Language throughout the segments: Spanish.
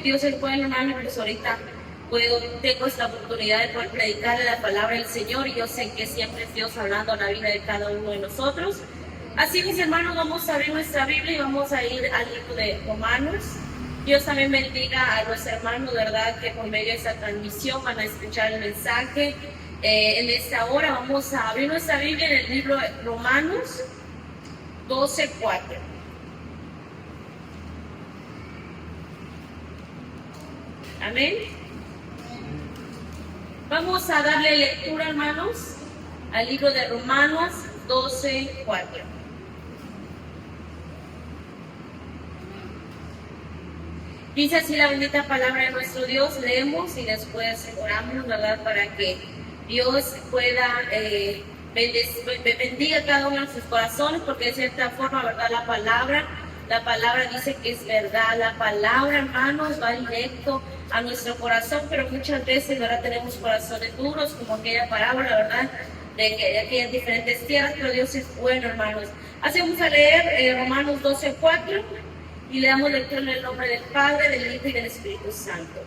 Dios es bueno, hermano, pues ahorita tengo esta oportunidad de poder predicarle la palabra del Señor y yo sé que siempre es Dios hablando a la vida de cada uno de nosotros. Así, mis hermanos, vamos a abrir nuestra Biblia y vamos a ir al libro de Romanos. Dios también bendiga a los hermanos, ¿verdad?, que por medio de esta transmisión van a escuchar el mensaje. En esta hora vamos a abrir nuestra Biblia en el libro de Romanos 12:4. Amén. Vamos a darle lectura, hermanos, al libro de Romanos 12:4. Dice así la bendita palabra de nuestro Dios. Leemos y después oramos, ¿verdad?, para que Dios pueda bendiga cada uno de sus corazones, porque de cierta forma, ¿verdad?, la palabra dice que es verdad. La palabra, hermanos, va directo a nuestro corazón, pero muchas veces, ¿verdad?, tenemos corazones duros, como aquella parábola, ¿verdad?, de aquellas diferentes tierras, pero Dios es bueno, hermanos. Así vamos a leer Romanos 12:4 y le damos lectura en el nombre del Padre, del Hijo y del Espíritu Santo.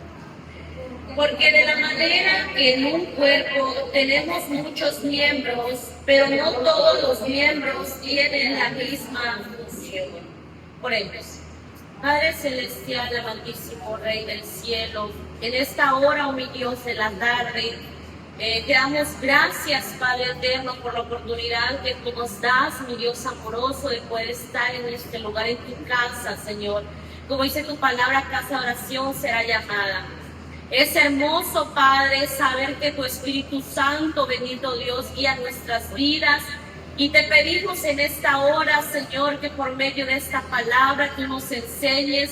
Porque de la manera que en un cuerpo tenemos muchos miembros, pero no todos los miembros tienen la misma función. Oremos. Padre celestial, amantísimo Rey del cielo, en esta hora, oh mi Dios, de la tarde, te damos gracias, Padre eterno, por la oportunidad que tú nos das, mi Dios amoroso, de poder estar en este lugar, en tu casa, Señor. Como dice tu palabra, casa de oración será llamada. Es hermoso, Padre, saber que tu Espíritu Santo, bendito Dios, guía nuestras vidas. Y te pedimos en esta hora, Señor, que por medio de esta palabra tú nos enseñes,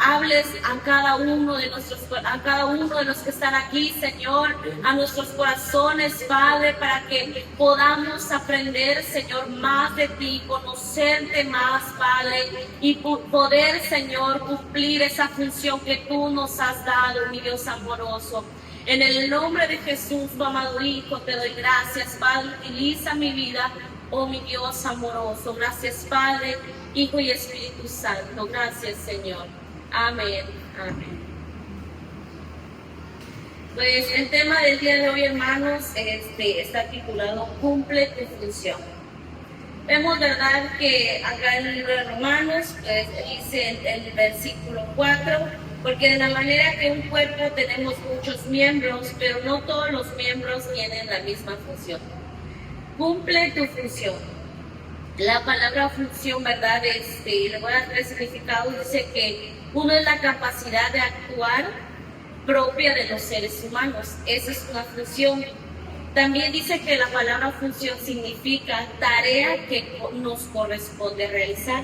hables a cada uno de los que están aquí, Señor, a nuestros corazones, Padre, para que podamos aprender, Señor, más de ti, conocerte más, Padre, y poder, Señor, cumplir esa función que tú nos has dado, mi Dios amoroso. En el nombre de Jesús, tu amado Hijo, te doy gracias, Padre. Utiliza mi vida, oh mi Dios amoroso. Gracias, Padre, Hijo y Espíritu Santo. Gracias, Señor. Amén. Amén. Pues el tema del día de hoy, hermanos, está titulado Cumple tu función. Vemos, ¿verdad?, que acá en el libro de Romanos dice en el versículo 4, porque de la manera que un cuerpo tenemos muchos miembros, pero no todos los miembros tienen la misma función. Cumple tu función. La palabra función, ¿verdad?, le voy a dar tres significados. Dice que uno es la capacidad de actuar propia de los seres humanos. Esa es una función. También dice que la palabra función significa tarea que nos corresponde realizar.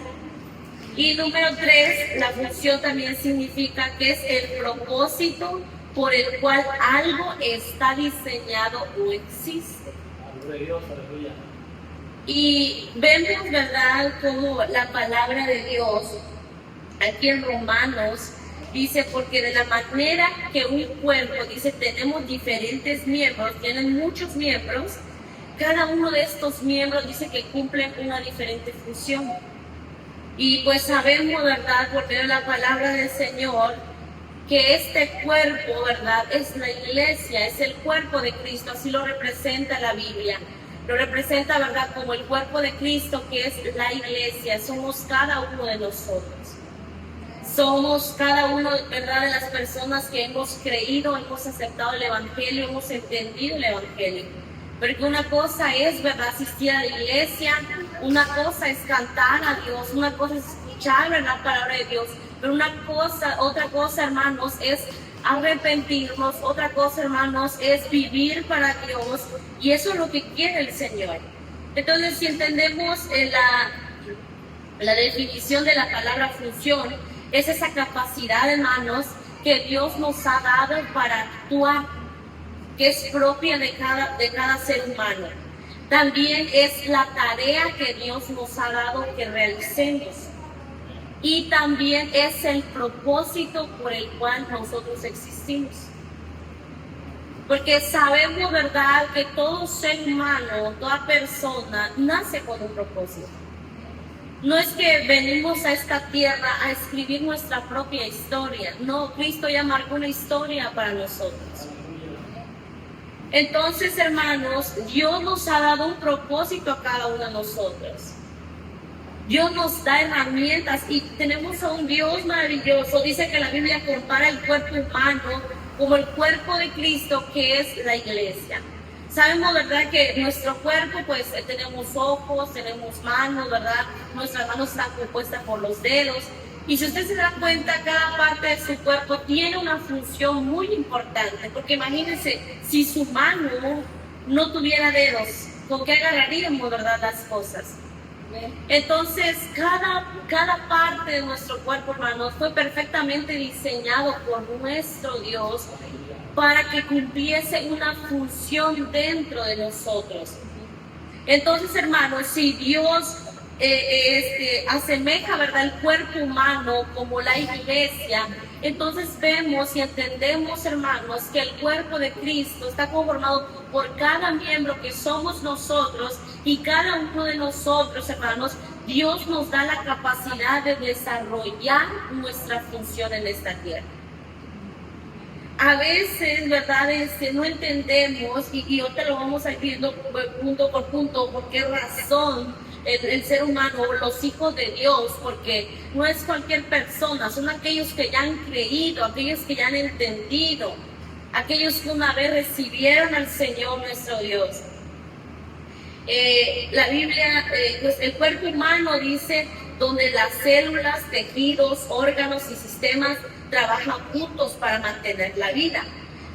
Y número 3, la función también significa que es el propósito por el cual algo está diseñado o existe. Y vemos, ¿verdad?, como la palabra de Dios aquí en Romanos dice, porque de la manera que un cuerpo, dice, tenemos diferentes miembros, tienen muchos miembros, cada uno de estos miembros dice que cumplen una diferente función. Y pues sabemos, ¿verdad?, por medio de la palabra del Señor, que este cuerpo, ¿verdad?, es la iglesia, es el cuerpo de Cristo, así lo representa la Biblia. Lo representa, ¿verdad?, como el cuerpo de Cristo, que es la iglesia. Somos cada uno de nosotros. Somos cada uno, ¿verdad?, de las personas que hemos creído, hemos aceptado el Evangelio, hemos entendido el Evangelio. Porque una cosa es, ¿verdad?, asistir a la iglesia, una cosa es cantar a Dios, una cosa es escuchar la palabra de Dios, pero otra cosa, hermanos, es arrepentirnos, otra cosa, hermanos, es vivir para Dios, y eso es lo que quiere el Señor. Entonces, si entendemos la definición de la palabra función, es esa capacidad, hermanos, que Dios nos ha dado para actuar, que es propia de cada ser humano. También es la tarea que Dios nos ha dado que realicemos. Y también es el propósito por el cual nosotros existimos. Porque sabemos, ¿verdad?, que todo ser humano, toda persona, nace con un propósito. No es que venimos a esta tierra a escribir nuestra propia historia. No, Cristo ya marcó una historia para nosotros. Entonces, hermanos, Dios nos ha dado un propósito a cada uno de nosotros. Dios nos da herramientas y tenemos a un Dios maravilloso. Dice que la Biblia compara el cuerpo humano como el cuerpo de Cristo, que es la iglesia. Sabemos, ¿verdad?, que nuestro cuerpo, pues tenemos ojos, tenemos manos, ¿verdad? Nuestras manos están compuestas por los dedos. Y si usted se da cuenta, cada parte de su cuerpo tiene una función muy importante. Porque imagínense, si su mano no tuviera dedos, ¿con qué agarraríamos, verdad, las cosas? Entonces, cada parte de nuestro cuerpo, hermanos, fue perfectamente diseñado por nuestro Dios para que cumpliese una función dentro de nosotros. Entonces, hermanos, si Dios asemeja, ¿verdad?, el cuerpo humano como la iglesia, entonces vemos y entendemos, hermanos, que el cuerpo de Cristo está conformado por cada miembro que somos nosotros, y cada uno de nosotros, hermanos, Dios nos da la capacidad de desarrollar nuestra función en esta tierra. A veces, ¿verdad?, no entendemos, y ahorita lo vamos a ir viendo punto por punto, por qué razón el ser humano, los hijos de Dios, porque no es cualquier persona, son aquellos que ya han creído, aquellos que ya han entendido, aquellos que una vez recibieron al Señor nuestro Dios. La Biblia, pues el cuerpo humano dice donde las células, tejidos, órganos y sistemas trabajan juntos para mantener la vida.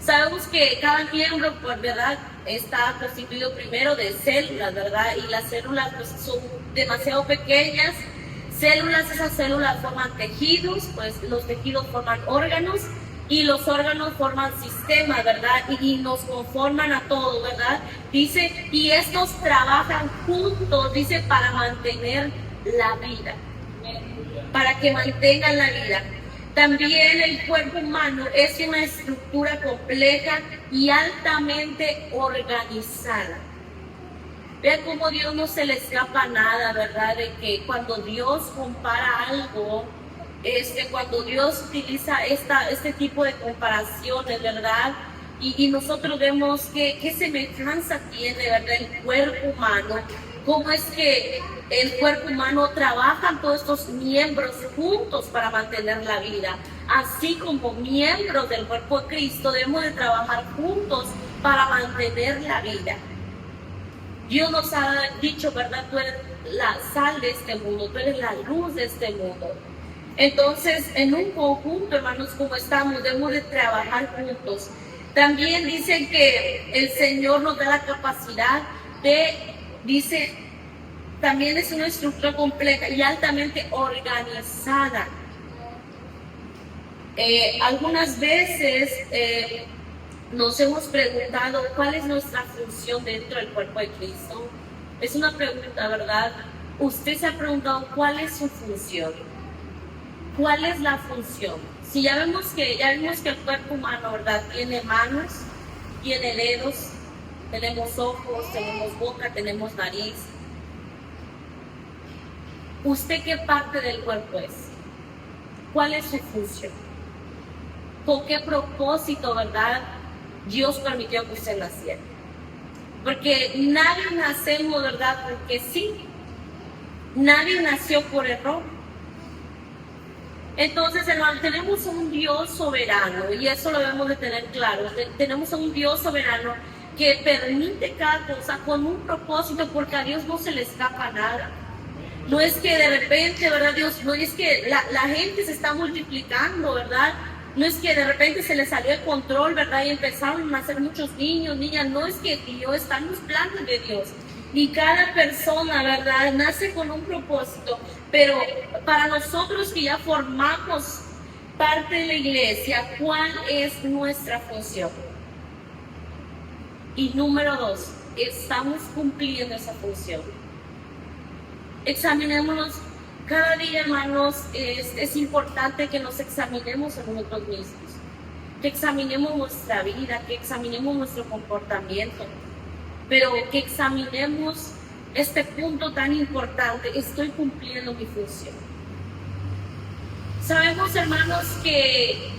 Sabemos que cada miembro, pues, ¿verdad?, está constituido primero de células, ¿verdad? Y las células, pues, son demasiado pequeñas. Esas células forman tejidos, pues los tejidos forman órganos, y los órganos forman sistemas, ¿verdad? Y nos conforman a todo, ¿verdad? Dice, y estos trabajan juntos, dice, para mantener la vida, para que mantengan la vida. También el cuerpo humano es una estructura compleja y altamente organizada. Vean cómo a Dios no se le escapa nada, ¿verdad? De que cuando Dios compara algo, cuando Dios utiliza este tipo de comparaciones, ¿verdad? Y nosotros vemos qué semejanza tiene, ¿verdad?, el cuerpo humano. Cómo es que el cuerpo humano trabaja todos estos miembros juntos para mantener la vida. Así como miembros del cuerpo de Cristo debemos de trabajar juntos para mantener la vida. Dios nos ha dicho, ¿verdad?, tú eres la sal de este mundo, tú eres la luz de este mundo. Entonces, en un conjunto, hermanos, como estamos, debemos de trabajar juntos. También dicen que el Señor nos da la capacidad dice, también es una estructura compleja y altamente organizada. Algunas veces nos hemos preguntado cuál es nuestra función dentro del cuerpo de Cristo. Es una pregunta, ¿verdad? Usted se ha preguntado cuál es su función. ¿Cuál es la función? Si ya vimos que el cuerpo humano, ¿verdad?, tiene manos, tiene dedos, tenemos ojos, tenemos boca, tenemos nariz. ¿Usted qué parte del cuerpo es? ¿Cuál es su función? ¿Con qué propósito, verdad, Dios permitió que usted naciera? Porque nadie nacemos, ¿verdad?, porque sí. Nadie nació por error. Entonces, hermano, tenemos un Dios soberano, y eso lo debemos de tener claro. Tenemos un Dios soberano que permite cada cosa con un propósito, porque a Dios no se le escapa nada. No es que de repente, ¿verdad?, Dios, no es que la gente se está multiplicando, ¿verdad? No es que de repente se le salió el control, ¿verdad?, y empezaron a nacer muchos niños, niñas. No es que Dios está en los planes de Dios. Y cada persona, ¿verdad?, nace con un propósito. Pero para nosotros que ya formamos parte de la iglesia, ¿cuál es nuestra función? Y número 2, ¿estamos cumpliendo esa función? Examinémonos cada día, hermanos. Es importante que nos examinemos a nosotros mismos, que examinemos nuestra vida, que examinemos nuestro comportamiento, pero que examinemos este punto tan importante: estoy cumpliendo mi función. Sabemos, hermanos, que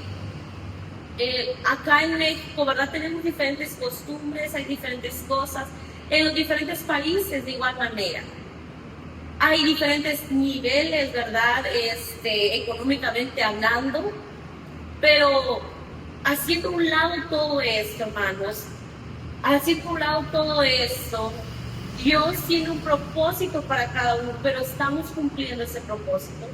acá en México, ¿verdad? Tenemos diferentes costumbres, hay diferentes cosas, en los diferentes países de igual manera. Hay diferentes niveles, ¿verdad? Económicamente hablando, pero haciendo un lado todo esto, hermanos, haciendo un lado todo esto, Dios tiene un propósito para cada uno, pero estamos cumpliendo ese propósito.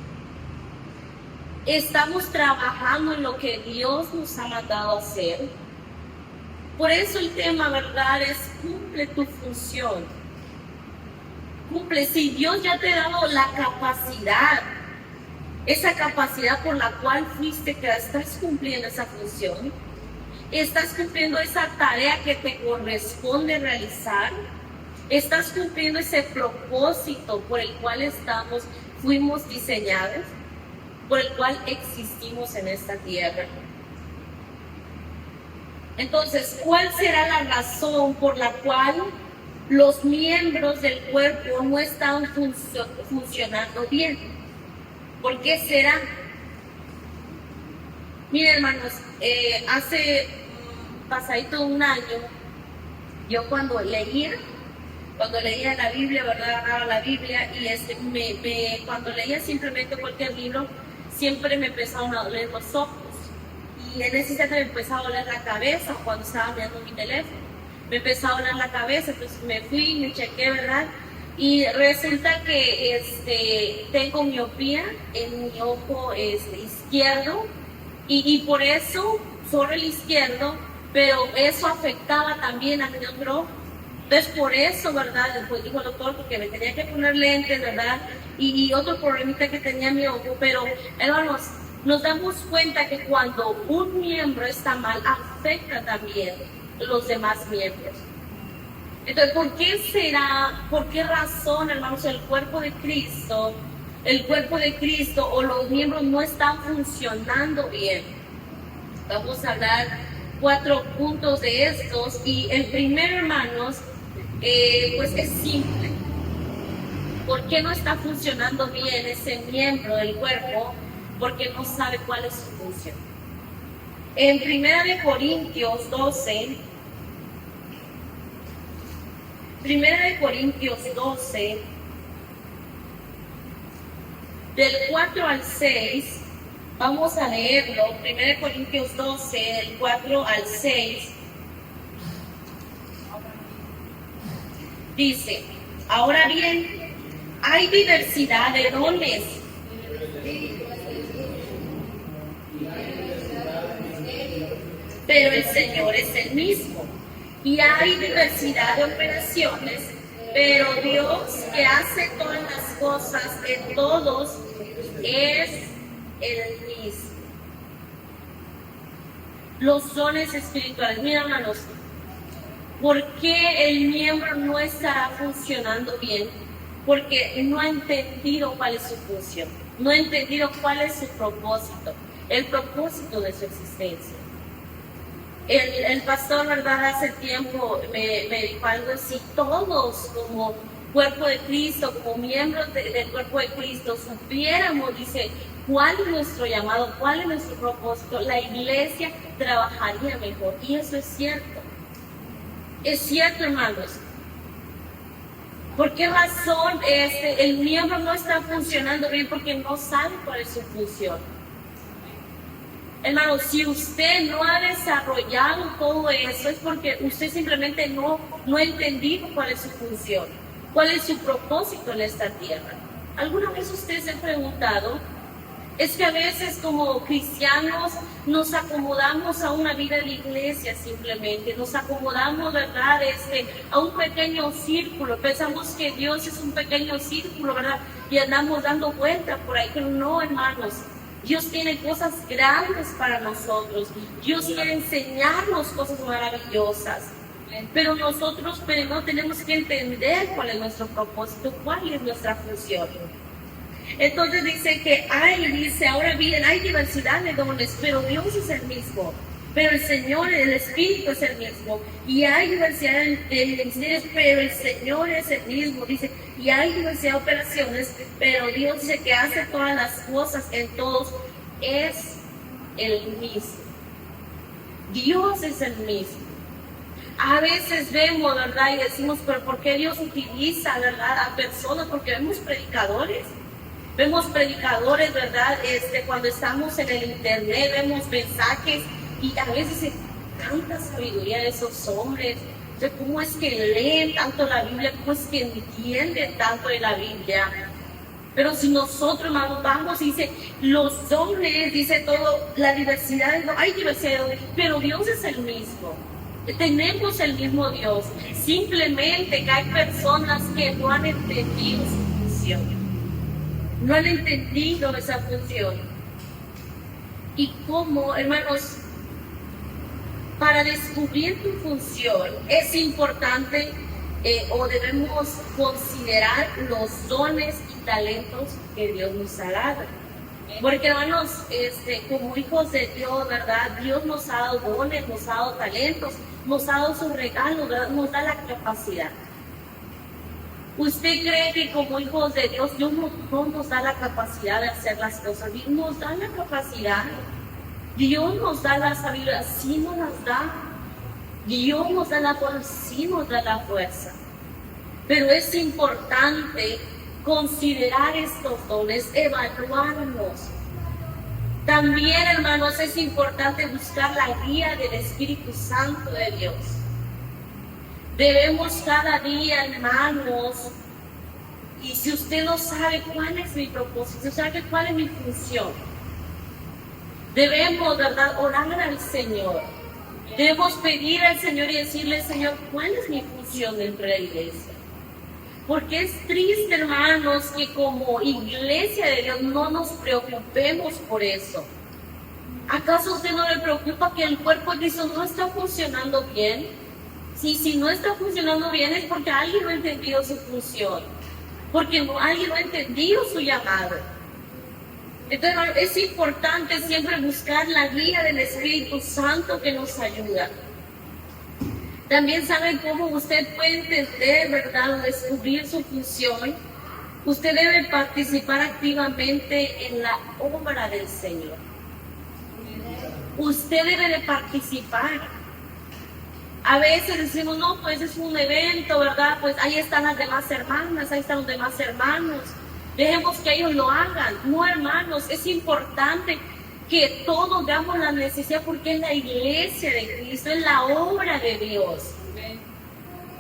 Estamos trabajando en lo que Dios nos ha mandado a hacer. Por eso el tema, ¿verdad?, es cumple tu función. Cumple. Si Dios ya te ha dado la capacidad, esa capacidad por la cual fuiste creado, estás cumpliendo esa función, estás cumpliendo esa tarea que te corresponde realizar, estás cumpliendo ese propósito por el cual fuimos diseñados, por el cual existimos en esta tierra. Entonces, ¿cuál será la razón por la cual los miembros del cuerpo no están funcionando bien? ¿Por qué será? Miren, hermanos, hace pasadito un año, yo cuando leía la Biblia, ¿verdad? Agarraba la Biblia y cuando leía simplemente cualquier libro, siempre me empezaron a doler los ojos. Y en ese instante me empezaba a doler la cabeza cuando estaba mirando mi teléfono. Me empezó a doler la cabeza, entonces me fui, me chequé, ¿verdad? Y resulta que tengo miopía en mi ojo izquierdo y por eso, solo el izquierdo, pero eso afectaba también a mi otro ojo. Entonces, por eso, ¿verdad? Después dijo el doctor, porque me tenía que poner lentes, ¿verdad? Y otro problemita que tenía mi ojo. Pero, hermanos, nos damos cuenta que cuando un miembro está mal, afecta también los demás miembros. Entonces, ¿por qué razón, hermanos, el cuerpo de Cristo o los miembros no están funcionando bien? Vamos a hablar 4 puntos de estos. Y el primero, hermanos, pues es simple. ¿Por qué no está funcionando bien ese miembro del cuerpo? Porque no sabe cuál es su función. En 1 Corintios 12, del 4 al 6, vamos a leerlo. 1 Corintios 12, del 4 al 6, dice: ahora bien, hay diversidad de dones, pero el Señor es el mismo. Y hay diversidad de operaciones, pero Dios, que hace todas las cosas en todos, es el mismo. Los dones espirituales. Mira, hermanos, ¿por qué el miembro no estará funcionando bien? Porque no ha entendido cuál es su función, no ha entendido cuál es su propósito, el propósito de su existencia. El pastor, ¿verdad?, hace tiempo me dijo algo así: todos como cuerpo de Cristo, como miembros del cuerpo de Cristo, supiéramos, dice, cuál es nuestro llamado, cuál es nuestro propósito, la iglesia trabajaría mejor. Y eso es cierto. Es cierto, hermanos. ¿Por qué razón el miembro no está funcionando bien? Porque no sabe cuál es su función. Hermano, si usted no ha desarrollado todo eso, es porque usted simplemente no ha entendido cuál es su función, cuál es su propósito en esta tierra. ¿Alguna vez usted se ha preguntado? Es que a veces como cristianos nos acomodamos a una vida de iglesia simplemente, nos acomodamos, ¿verdad?, a un pequeño círculo, pensamos que Dios es un pequeño círculo, ¿verdad?, y andamos dando vueltas por ahí, pero no, hermanos. Dios tiene cosas grandes para nosotros. Dios quiere enseñarnos cosas maravillosas. Pero nosotros primero tenemos que entender cuál es nuestro propósito, cuál es nuestra función. Entonces dice, ahora bien, hay diversidad de dones, pero Dios es el mismo. pero el Señor, el Espíritu es el mismo. Y hay diversidad de ministerios, pero el Señor es el mismo, dice. Y hay diversidad de operaciones, pero Dios dice que hace todas las cosas en todos. Es el mismo. Dios es el mismo. A veces vemos, ¿verdad? Y decimos, pero ¿por qué Dios utiliza, ¿verdad?, a personas? Porque vemos predicadores. Vemos predicadores, ¿verdad? Cuando estamos en el internet, vemos mensajes y a veces tanta sabiduría de esos hombres, de cómo es que leen tanto la Biblia, cómo es que entienden tanto de la Biblia. Pero si nosotros, hermanos, vamos y dice, los dones, dice todo, la diversidad, no hay diversidad de dones, pero Dios es el mismo. Tenemos el mismo Dios. Simplemente que hay personas que no han entendido su función. No han entendido esa función. Y cómo, hermanos, para descubrir tu función es importante o debemos considerar los dones y talentos que Dios nos ha dado. Porque, hermanos, como hijos de Dios, ¿verdad? Dios nos ha dado dones, nos ha dado talentos, nos ha dado sus regalos, ¿verdad? Nos da la capacidad. ¿Usted cree que como hijos de Dios, Dios no nos da la capacidad de hacer las cosas? Dios nos da la capacidad. Dios nos da la sabiduría, sí nos las da. Dios nos da la fuerza, sí nos da la fuerza. Pero es importante considerar estos dones, evaluarlos. También, hermanos, es importante buscar la guía del Espíritu Santo de Dios. Debemos cada día, hermanos, y si usted no sabe cuál es mi propósito, si sabe cuál es mi función, debemos, ¿verdad?, orar al Señor. Debemos pedir al Señor y decirle, Señor, ¿cuál es mi función dentro de la iglesia? Porque es triste, hermanos, que como iglesia de Dios no nos preocupemos por eso. ¿Acaso a usted no le preocupa que el cuerpo de Cristo no está funcionando bien? Si no está funcionando bien es porque alguien no ha entendido su función, porque alguien no ha entendido su llamado. Entonces, es importante siempre buscar la guía del Espíritu Santo que nos ayuda. También saben cómo usted puede entender, ¿verdad?, o descubrir su función. Usted debe participar activamente en la obra del Señor. Usted debe de participar. A veces decimos, no, pues es un evento, ¿verdad? Pues ahí están las demás hermanas, ahí están los demás hermanos. Dejemos que ellos lo hagan. No, hermanos, es importante que todos veamos la necesidad porque es la iglesia de Cristo, es la obra de Dios.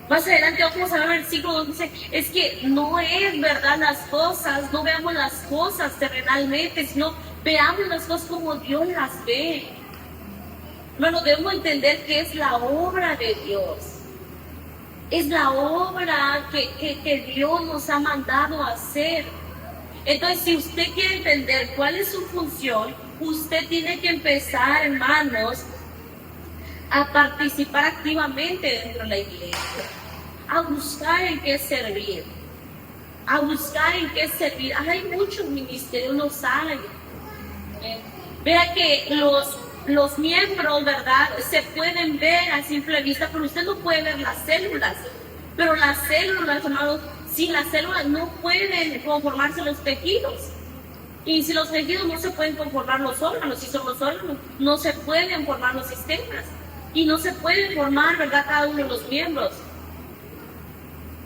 Más adelante vamos a ver el versículo donde dice, es que no es verdad las cosas, no veamos las cosas terrenalmente, sino veamos las cosas como Dios las ve. Hermano, debemos entender que es la obra de Dios. Es la obra que Dios nos ha mandado a hacer. Entonces, si usted quiere entender cuál es su función, usted tiene que empezar, hermanos, a participar activamente dentro de la iglesia, a buscar en qué servir, a buscar en qué servir. Hay muchos ministerios, los hay. Vea que los miembros, ¿verdad?, se pueden ver a simple vista, pero usted no puede ver las células. Pero las células, hermanos, sin las células no pueden conformarse los tejidos. Y si los tejidos no se pueden conformar los órganos, si son los órganos, no se pueden formar los sistemas. Y no se pueden formar, ¿verdad?, cada uno de los miembros.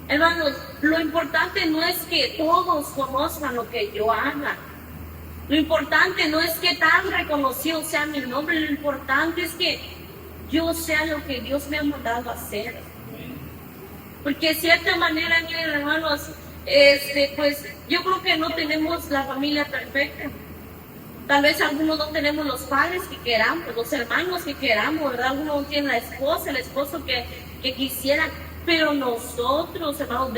Hermanos, lo importante no es que todos conozcan lo que yo haga. Lo importante no es que tan reconocido sea mi nombre, lo importante es que yo sea lo que Dios me ha mandado a hacer. Porque de cierta manera, miren, hermanos, pues yo creo que no tenemos la familia perfecta. Tal vez algunos no tenemos los padres que queramos, los hermanos que queramos, ¿verdad? Algunos no tienen la esposa, el esposo que quisiera. Pero nosotros, hermanos,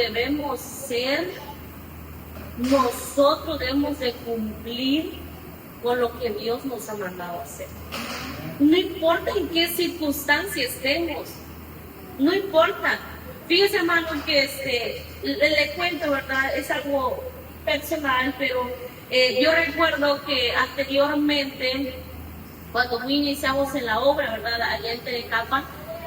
nosotros debemos de cumplir con lo que Dios nos ha mandado a hacer. No importa en qué circunstancia estemos, no importa. Fíjese, hermano, que le cuento, ¿verdad? Es algo personal, pero yo recuerdo que anteriormente cuando iniciamos en la obra, ¿verdad? Allá en Telecapa,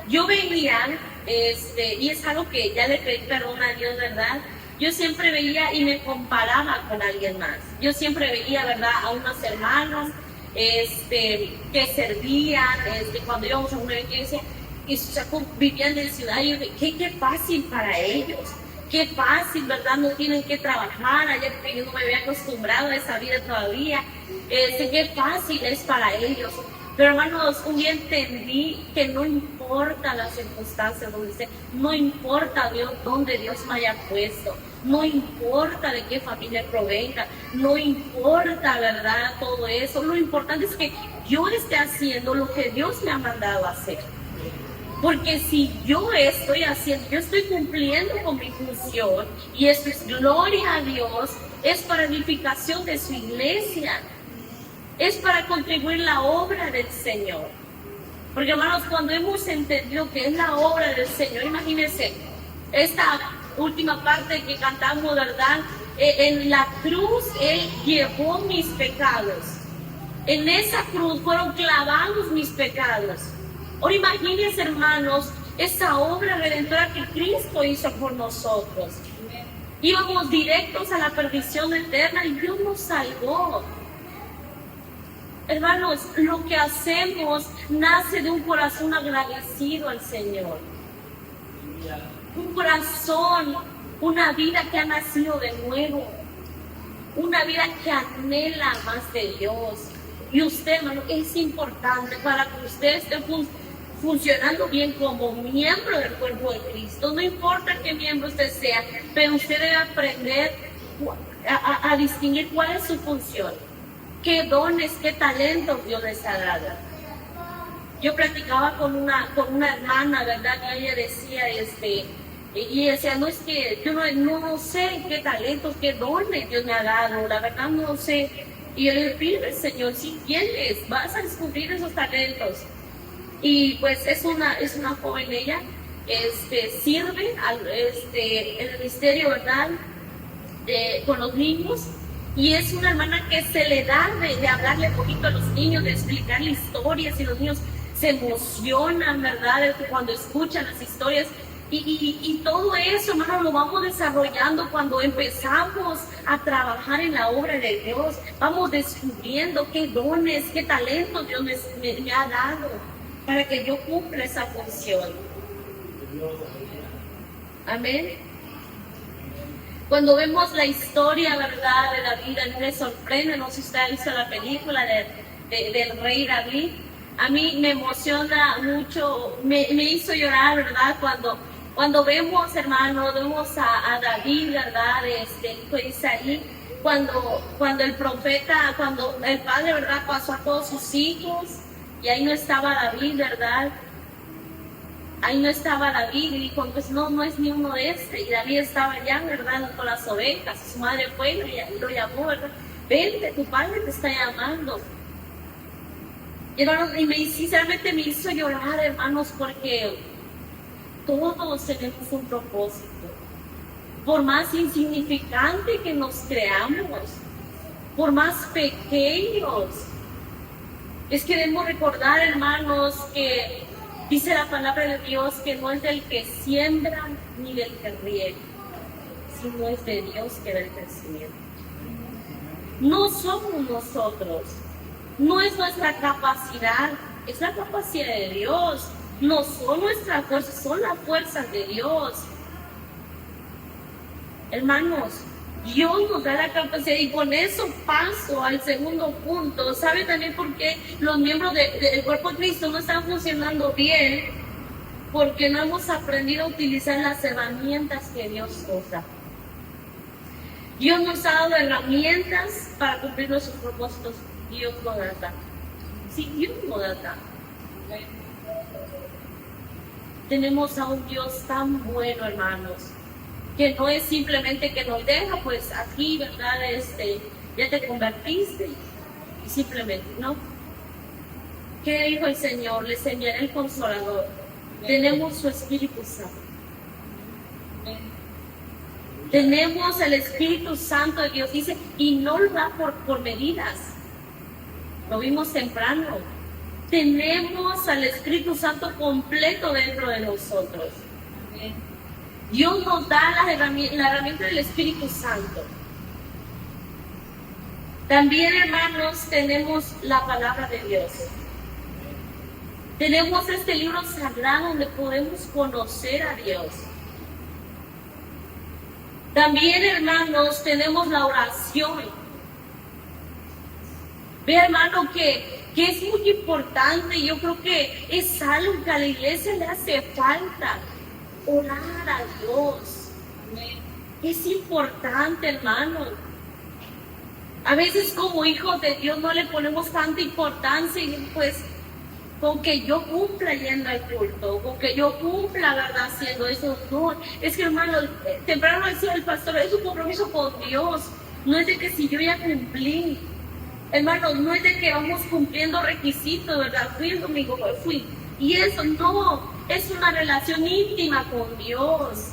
yo veía, y es algo que ya le pedí perdón a Dios, ¿verdad? Yo siempre veía y me comparaba con alguien más. Yo siempre veía, ¿verdad?, a unos hermanos que servían, cuando íbamos a una iglesia, y vivían en ciudad, y yo dije, qué fácil para ellos. Qué fácil, ¿verdad? No tienen que trabajar, allá porque yo no me había acostumbrado a esa vida todavía. Qué fácil es para ellos. Pero hermanos, un día entendí que no importa las circunstancias donde esté, no importa Dios, donde Dios me haya puesto, no importa de qué familia provenga, no importa, ¿verdad? Todo eso. Lo importante es que yo esté haciendo lo que Dios me ha mandado a hacer. Porque si yo estoy haciendo, yo estoy cumpliendo con mi función, y esto es gloria a Dios, es para edificación de su iglesia, es para contribuir la obra del Señor. Porque hermanos, cuando hemos entendido que es la obra del Señor, imagínense, esta última parte que cantamos, ¿verdad? En la cruz Él llevó mis pecados. En esa cruz fueron clavados mis pecados. Ahora imagínense, hermanos, esa obra redentora que Cristo hizo por nosotros. Íbamos directos a la perdición eterna y Dios nos salvó. Hermanos, lo que hacemos nace de un corazón agradecido al Señor. Un corazón, una vida que ha nacido de nuevo. Una vida que anhela más de Dios. Y usted, hermano, es importante para que usted esté funcionando bien como miembro del cuerpo de Cristo. No importa qué miembro usted sea, pero usted debe aprender a distinguir cuál es su función, qué dones, qué talentos Dios les ha dado. Yo platicaba con una hermana, ¿verdad? Y ella decía, y decía, no, es que yo no sé qué talentos, qué dones Dios me ha dado, la verdad no sé. Y yo le pido al Señor, si quieres, vas a descubrir esos talentos. Y pues es una joven ella, sirve en el ministerio, ¿verdad? Con los niños, y es una hermana que se le da de hablarle un poquito a los niños, de explicarle historias, y los niños se emocionan, ¿verdad? Cuando escuchan las historias. Y todo eso, hermano, lo vamos desarrollando cuando empezamos a trabajar en la obra de Dios. Vamos descubriendo qué dones, qué talentos Dios me ha dado para que yo cumpla esa función. Amén. Cuando vemos la historia, ¿verdad?, de David, a mí me sorprende, no sé si usted ha visto la película del rey David. A mí me emociona mucho, me hizo llorar, ¿verdad?, cuando vemos, hermanos, vemos a David, ¿verdad?, hijo de Isaí, cuando el profeta, cuando el padre, ¿verdad?, pasó a todos sus hijos, y ahí no estaba David, ¿verdad? Ahí no estaba David, y dijo, pues no es ni uno de y David estaba allá, ¿verdad?, con las ovejas, su madre fue y lo llamó, ¿verdad? Vente, tu padre te está llamando. Y hermanos, sinceramente me hizo llorar, hermanos, porque todos tenemos un propósito. Por más insignificante que nos creamos, por más pequeños, es que debemos recordar, hermanos, que dice la palabra de Dios que no es del que siembra ni del que riega, sino es de Dios que da el crecimiento. No somos nosotros, no es nuestra capacidad, es la capacidad de Dios. No son nuestras fuerzas, son las fuerzas de Dios. Hermanos, Dios nos da la capacidad, y con eso paso al segundo punto. ¿Sabe también por qué los miembros del cuerpo de Cristo no están funcionando bien? Porque no hemos aprendido a utilizar las herramientas que Dios nos da. Dios nos ha dado herramientas para cumplir nuestros propósitos. Dios nos da. Sí, Dios nos da. Tenemos a un Dios tan bueno, hermanos, que no es simplemente que nos deja, pues aquí, ¿verdad? Ya te convertiste, y simplemente, ¿no? ¿Qué dijo el Señor? Les enviaré el Consolador. Tenemos su Espíritu Santo. Tenemos el Espíritu Santo de Dios, dice, y no lo da por medidas. Lo vimos temprano. tenemos al Espíritu Santo completo dentro de nosotros. Dios nos da la herramienta del Espíritu Santo. También, hermanos, tenemos la palabra de Dios. Tenemos este libro sagrado donde podemos conocer a Dios. También, hermanos, tenemos la oración. Ve, hermano, que es muy importante. Yo creo que es algo que a la iglesia le hace falta. Orar a Dios. Es importante, hermano. A veces como hijos de Dios no le ponemos tanta importancia y pues con que yo cumpla yendo al culto, con que yo cumpla, ¿verdad?, haciendo eso. No, es que, hermano, temprano decía el pastor, es un compromiso con Dios. No es de que si yo ya cumplí, hermano, no es de que vamos cumpliendo requisitos, ¿verdad? Fui el domingo, fui. Y eso no, es una relación íntima con Dios.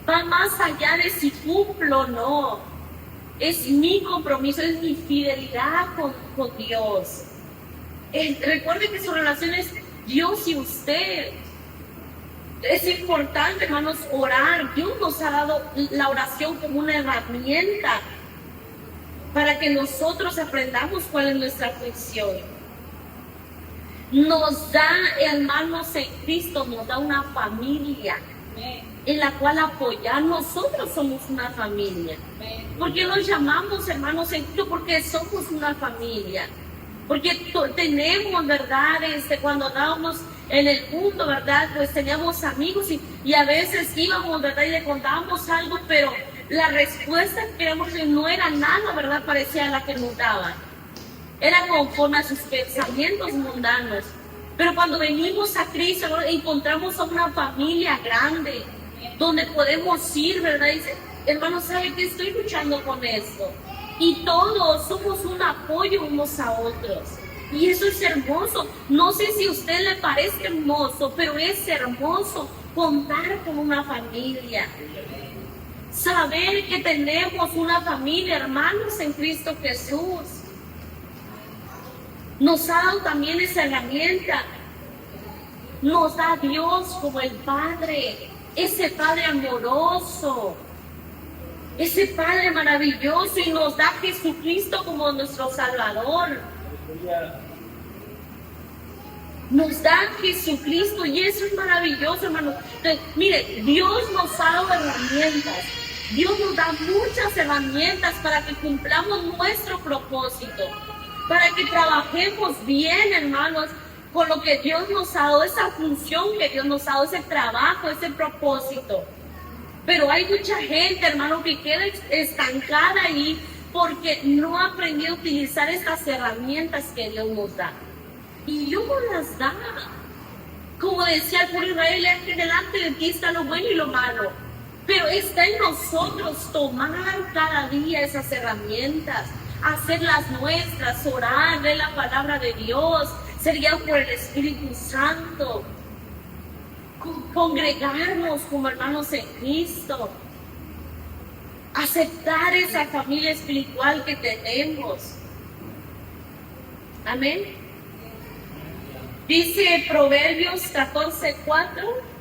Va más allá de si cumplo o no. Es mi compromiso, es mi fidelidad con Dios. Recuerde que su relación es Dios y usted. Es importante, hermanos, orar. Dios nos ha dado la oración como una herramienta para que nosotros aprendamos cuál es nuestra función. Nos da, hermanos, en Cristo, nos da una familia en la cual apoyar. Nosotros somos una familia. ¿Por qué nos llamamos hermanos en Cristo? Porque somos una familia. Porque tenemos, ¿verdad? Cuando andábamos en el mundo, ¿verdad? Pues teníamos amigos y a veces íbamos, ¿verdad? Y le contábamos algo, pero la respuesta que queríamos no era nada, ¿verdad? Parecía la que nos daban. Era conforme a sus pensamientos mundanos. Pero cuando venimos a Cristo, ¿verdad?, encontramos a una familia grande, donde podemos ir, ¿verdad? Y dice, hermano, ¿sabe que estoy luchando con esto? Y todos somos un apoyo unos a otros. Y eso es hermoso. No sé si a usted le parece hermoso, pero es hermoso contar con una familia. Saber que tenemos una familia, hermanos, en Cristo Jesús. Nos ha dado también esa herramienta. Nos da Dios como el Padre, ese Padre amoroso, ese Padre maravilloso, y nos da Jesucristo como nuestro Salvador. Nos da Jesucristo y eso es maravilloso, hermano. Entonces, mire, Dios nos ha dado herramientas. Dios nos da muchas herramientas para que cumplamos nuestro propósito, para que trabajemos bien, hermanos, con lo que Dios nos ha dado, esa función que Dios nos ha dado, ese trabajo, ese propósito. Pero hay mucha gente, hermano, que queda estancada ahí porque no ha aprendido a utilizar estas herramientas que Dios nos da. Y Dios nos las da. Como decía el pueblo de Israel, es que delante de ti está lo bueno y lo malo. Pero está en nosotros tomar cada día esas herramientas, hacerlas nuestras, orar, leer la palabra de Dios, ser guiados por el Espíritu Santo, congregarnos como hermanos en Cristo, aceptar esa familia espiritual que tenemos. Amén. Dice Proverbios 14:4.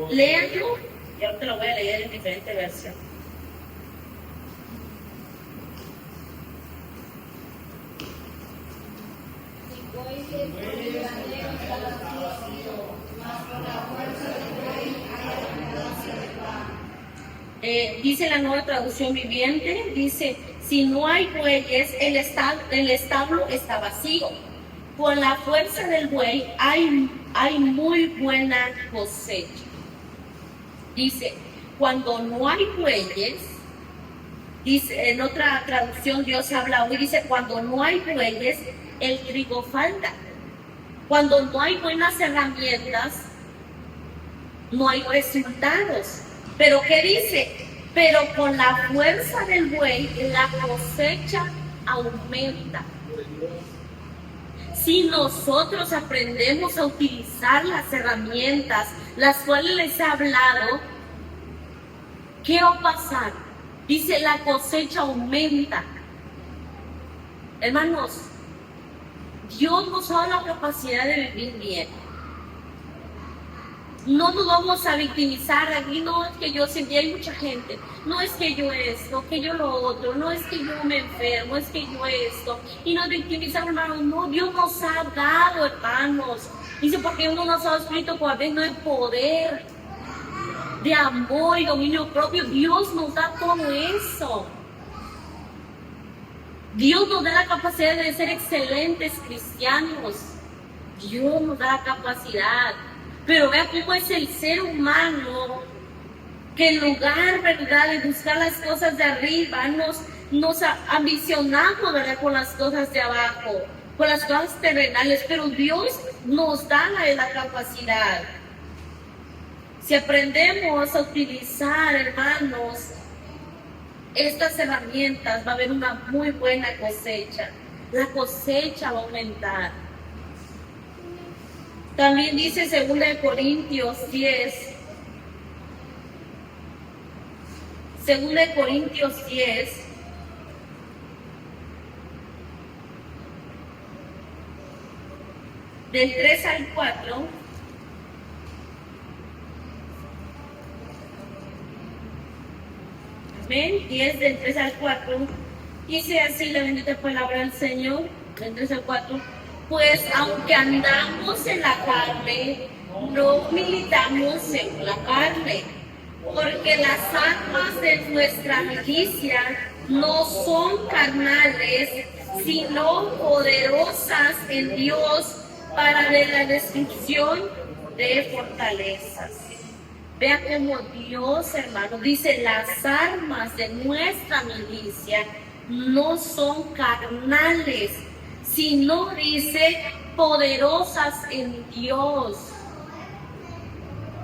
Léanlo. Yo te lo voy a leer en diferente versión. Dice la Nueva Traducción Viviente, dice, si no hay bueyes, el establo está vacío. Con la fuerza del buey hay muy buena cosecha. Dice, cuando no hay bueyes, dice, en otra traducción Dios habla hoy, dice, cuando no hay bueyes, el trigo falta. Cuando no hay buenas herramientas, no hay resultados. Pero ¿qué dice? Pero con la fuerza del buey, la cosecha aumenta. Si nosotros aprendemos a utilizar las herramientas, las cuales les he hablado, ¿qué va a pasar? Dice, la cosecha aumenta. Hermanos, Dios nos da la capacidad de vivir bien. No nos vamos a victimizar aquí, no es que yo sentí, hay mucha gente, no es que yo esto, que yo lo otro, no es que yo me enfermo, es que yo esto, y nos victimizamos, hermanos. No, Dios nos ha dado, hermanos. Dice, porque uno nos ha dado espíritu no de poder, de amor y dominio propio. Dios nos da todo eso. Dios nos da la capacidad de ser excelentes cristianos. Dios nos da la capacidad. Pero vea cómo es el ser humano que en lugar, ¿verdad?, de buscar las cosas de arriba, nos ambicionamos, ¿verdad?, con las cosas de abajo, con las cosas terrenales. Pero Dios nos da la capacidad. Si aprendemos a utilizar, hermanos, estas herramientas, va a haber una muy buena cosecha. La cosecha va a aumentar. También dice 2 Corintios 10. 2 Corintios 10. Del 3 al 4. Amén. 10 del 3 al 4. Dice así la bendita palabra del Señor. Del 3 al 4. Pues aunque andamos en la carne, no militamos según la carne, porque las armas de nuestra milicia no son carnales, sino poderosas en Dios para de la destrucción de fortalezas. Vea cómo Dios, hermano, dice, las armas de nuestra milicia no son carnales, sino, dice, poderosas en Dios.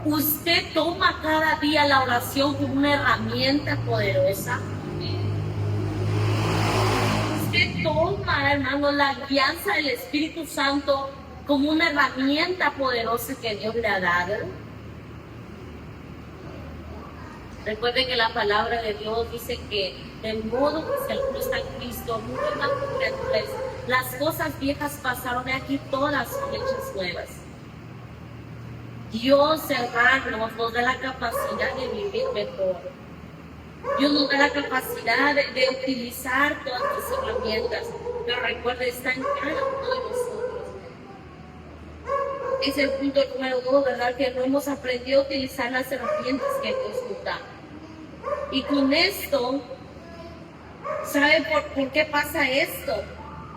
Usted toma cada día la oración como una herramienta poderosa. Usted toma, hermano, la guianza del Espíritu Santo como una herramienta poderosa que Dios le ha dado. Recuerden que la palabra de Dios dice que de modo que si alguno está en Cristo, nueva criatura es. Las cosas viejas pasaron y aquí todas son hechas nuevas. Dios, hermanos, nos da la capacidad de vivir mejor. Dios nos da la capacidad de utilizar todas las herramientas. Pero recuerden, está en cada uno de nosotros. Es el punto número 2, ¿verdad? Que no hemos aprendido a utilizar las herramientas que Dios nos da. Y con esto, ¿sabe por qué pasa esto?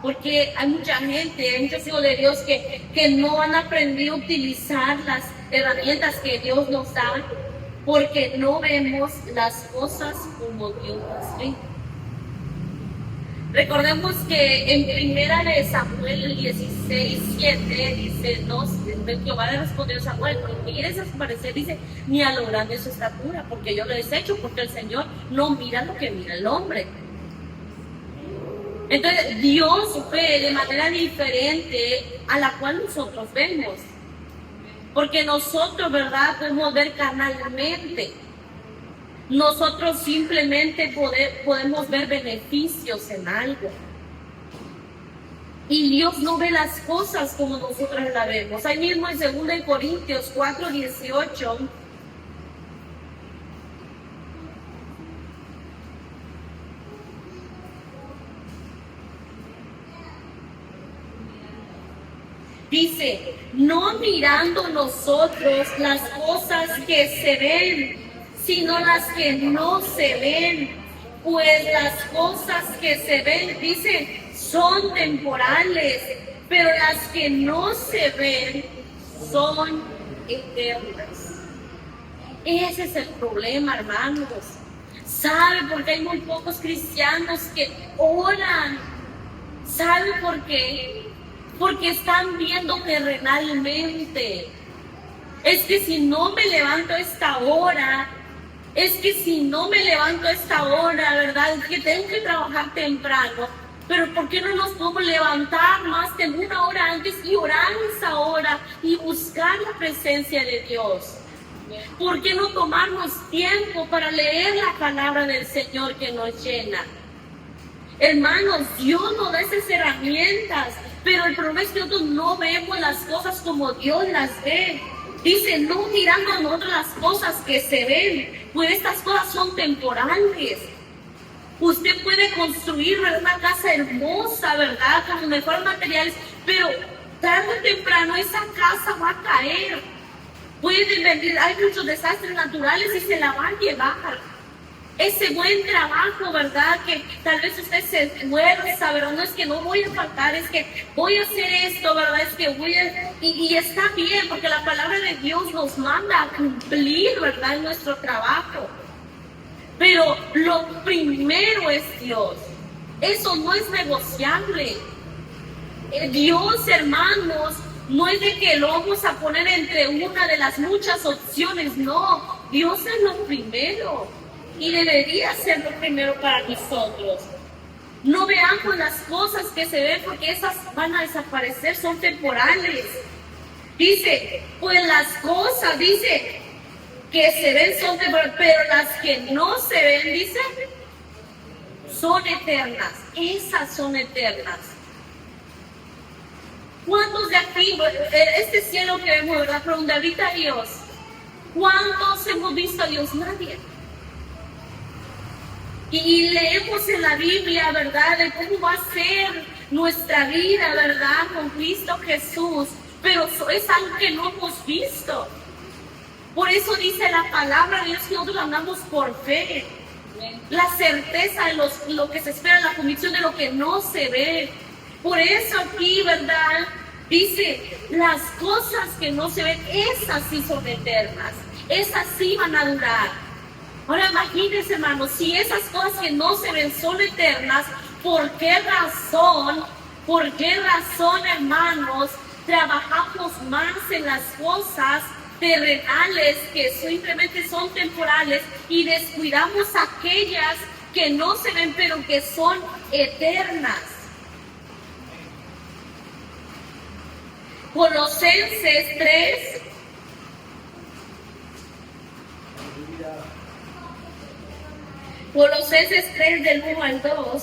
Porque hay mucha gente, hay muchos hijos de Dios que no han aprendido a utilizar las herramientas que Dios nos da, porque no vemos las cosas como Dios las ve. Recordemos que en 1 Samuel 16:7 dice, Jehová le respondió a Samuel, ¿por qué quieres desaparecer? Dice, ni a lo grande su estatura, porque yo lo he deshecho, porque el Señor no mira lo que mira el hombre. Entonces, Dios ve de manera diferente a la cual nosotros vemos. Porque nosotros, ¿verdad?, podemos ver carnalmente. Nosotros simplemente podemos ver beneficios en algo. Y Dios no ve las cosas como nosotros las vemos. Ahí mismo en 2 Corintios 4:18. Dice, no mirando nosotros las cosas que se ven, sino las que no se ven, pues las cosas que se ven, dice, son temporales, pero las que no se ven son eternas. Ese es el problema, hermanos. ¿Sabe por qué hay muy pocos cristianos que oran? ¿Sabe por qué? Porque están viendo terrenalmente. Es que si no me levanto a esta hora, ¿verdad? Es que tengo que trabajar temprano. Pero ¿por qué no nos podemos levantar más de una hora antes y orar esa hora y buscar la presencia de Dios? ¿Por qué no tomarnos tiempo para leer la palabra del Señor que nos llena? Hermanos, Dios nos da esas herramientas Pero el problema es que nosotros no vemos las cosas como Dios las ve. Dice, no mirando a nosotros las cosas que se ven, pues estas cosas son temporales. Usted puede construir, ¿verdad?, una casa hermosa, ¿verdad?, con los mejores materiales, pero tarde o temprano esa casa va a caer. Pueden venir, hay muchos desastres naturales y se la van a llevar. Ese buen trabajo, ¿verdad?, que tal vez usted se esfuerza, ¿verdad? No es que no voy a faltar, es que voy a hacer esto, ¿verdad? Es que voy a... Y está bien, porque la palabra de Dios nos manda a cumplir, ¿verdad?, nuestro trabajo. Pero lo primero es Dios. Eso no es negociable. Dios, hermanos, no es de que lo vamos a poner entre una de las muchas opciones, no. Dios es lo primero. Y debería ser lo primero para nosotros. No veamos las cosas que se ven porque esas van a desaparecer, son temporales. Dice, pues las cosas, dice, que se ven son temporales, pero las que no se ven, dice, son eternas. Esas son eternas. ¿Cuántos de aquí, este cielo que vemos, ¿verdad?, por donde habita Dios, cuántos hemos visto a Dios? Nadie. Y leemos en la Biblia, ¿verdad?, de cómo va a ser nuestra vida, ¿verdad?, con Cristo Jesús. Pero es algo que no hemos visto. Por eso dice la palabra de Dios que nosotros andamos por fe. La certeza de lo que se espera, la convicción de lo que no se ve. Por eso aquí, ¿verdad?, dice, las cosas que no se ven, esas sí son eternas. Esas sí van a durar. Ahora imagínense, hermanos, si esas cosas que no se ven son eternas, ¿por qué razón, hermanos, trabajamos más en las cosas terrenales que simplemente son temporales y descuidamos aquellas que no se ven pero que son eternas? Colosenses 3. Colosenses 3 del 1 al 2.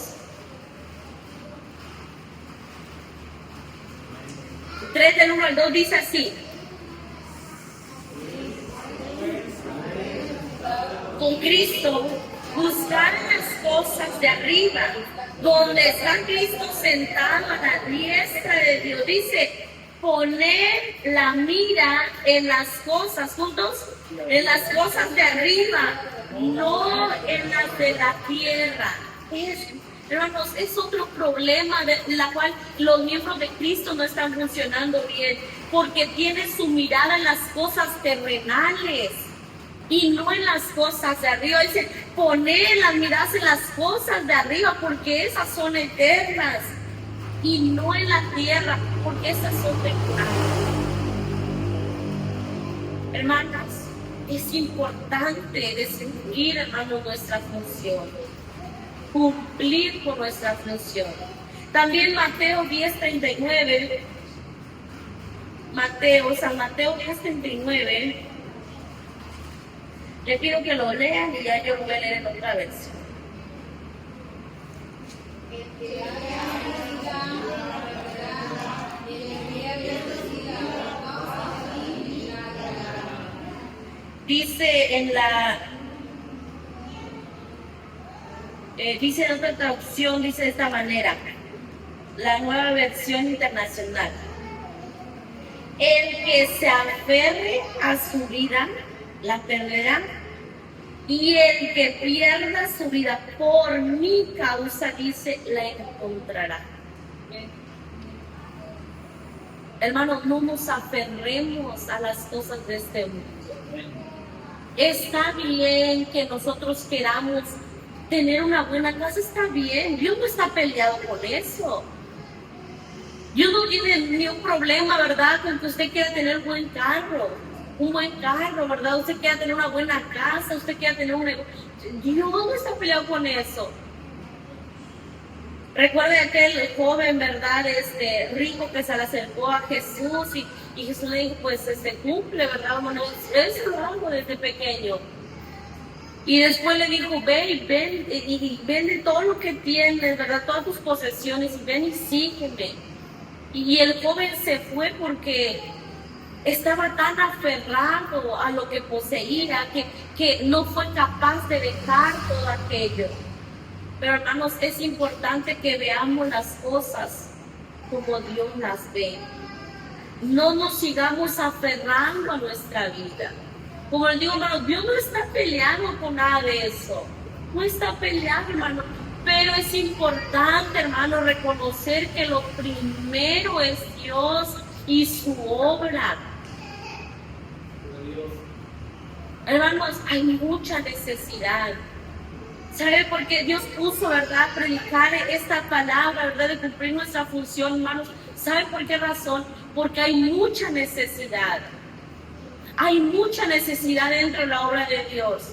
3 del 1 al 2 dice así. Con Cristo, buscar las cosas de arriba, donde está Cristo sentado a la diestra de Dios. Dice, poner la mira en las cosas, juntos, en las cosas de arriba, no en las de la tierra. Hermanos, es otro problema de la cual los miembros de Cristo no están funcionando bien, porque tienen su mirada en las cosas terrenales y no en las cosas de arriba. Dice, poner las miradas en las cosas de arriba, porque esas son eternas, y no en la tierra, porque esas son temporales. Hermanas, es importante distinguir, hermanos, nuestra función, cumplir con nuestra función. También Mateo 10:39, San Mateo 10:39, le pido que lo lean y ya yo lo voy a leer en otra versión. Dice dice en otra traducción, dice de esta manera, la Nueva Versión Internacional: el que se aferre a su vida la perderá, y el que pierda su vida por mi causa, dice, la encontrará. Hermanos, no nos aferremos a las cosas de este mundo. Está bien que nosotros queramos tener una buena casa, está bien. Dios no está peleado con eso. Dios no tiene ni un problema, ¿verdad?, con que usted quiera tener un buen carro, ¿verdad? Usted quiera tener una buena casa, usted quiera tener un negocio. Dios no está peleado con eso. Recuerde aquel joven, ¿verdad?, rico, que se le acercó a Jesús y Jesús le dijo, pues cumple, ¿verdad? Bueno, él se lo hago desde pequeño. Y después le dijo, ven y vende todo lo que tienes, ¿verdad?, todas tus posesiones, y ven y sígueme. Y el joven se fue porque estaba tan aferrado a lo que poseía que no fue capaz de dejar todo aquello. Pero hermanos, es importante que veamos las cosas como Dios las ve. No nos sigamos aferrando a nuestra vida. Como les digo, hermanos, Dios no está peleando con nada de eso. No está peleando, hermano. Pero es importante, hermano, reconocer que lo primero es Dios y su obra. Hermanos, hay mucha necesidad. ¿Sabe por qué Dios puso, verdad, predicar esta palabra, verdad, de cumplir nuestra función, hermanos? ¿Sabe por qué razón? Porque hay mucha necesidad. Hay mucha necesidad dentro de la obra de Dios.